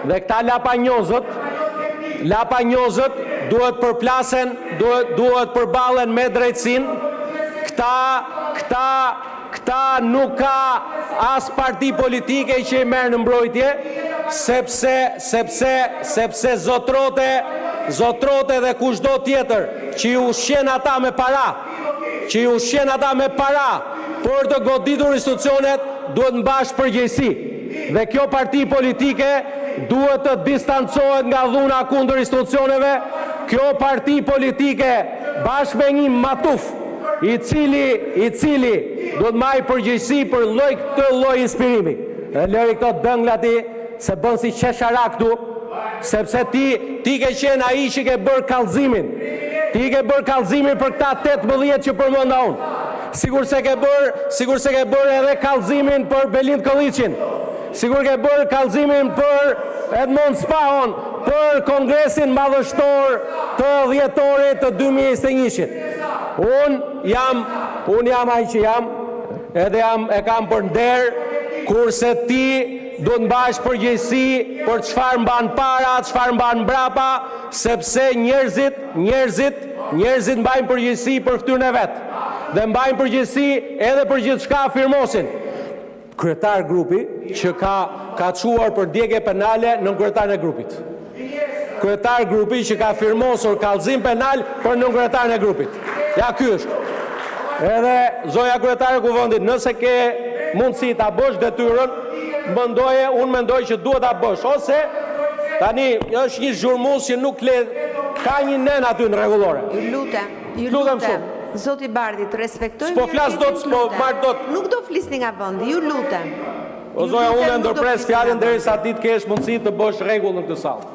Dhe këta lapanjozët duhet përplasen, duhet përballen me drejtsin. Këta nuk ka as parti politike që i merr në mbrojtje, sepse zotrote dhe kushdo tjetër që ju ushqen ata me para, për të goditur institucionet duhet mbash përgjegjësi. Dhe kjo parti politike duhet të distancohet nga dhuna kundër institucioneve. Kjo parti politike bashkë me një matuf i cili duhet marrë përgjegjësi për këtë lloj inspirimi. Dhe lëri këto dënglati se bën si qeshara këtu, sepse ti ke qenë ai që ke bërë kallëzimin. Ti ke bërë kallëzimin për këta 18 që përmenda unë. Sigur se ke bërë edhe kallëzimin për Belind Kolliçin. Sigur ke bërë kallëzimin për Edmond Spahon, për Kongresin Madhështor të dhjetorit të 2021-shit. Unë jam ai që jam, edhe e kam për nder, kurse ti duhet mbash përgjegjësi për çfarë mban para, çfarë mban mbrapa, sepse njerëzit mbajnë përgjegjësi për fytyrën e vet. Dhe mbajnë përgjegjësi edhe për gjithçka firmosin. Kryetar grupi që ka çuar për djegje penale nën kryetarin e grupit. Kryetar grupi që ka firmosur kallëzim penal për nën kryetarin e grupit. Ja ky është. Edhe zoja kryetare e kuvendit, nëse ke mundësi ta bësh detyrën, unë mendoj që duhet ta bësh, ose tani është një zhurmues që nuk le, ka një nen aty në rregullore. Ju lutem. Zoti Bardhi, të respektojmë. Nuk do flisni nga vendi, ju lutem. O zoja, unë ndërpres fjalën derisa ti të kesh mundësi të bësh rregull në këtë sallë.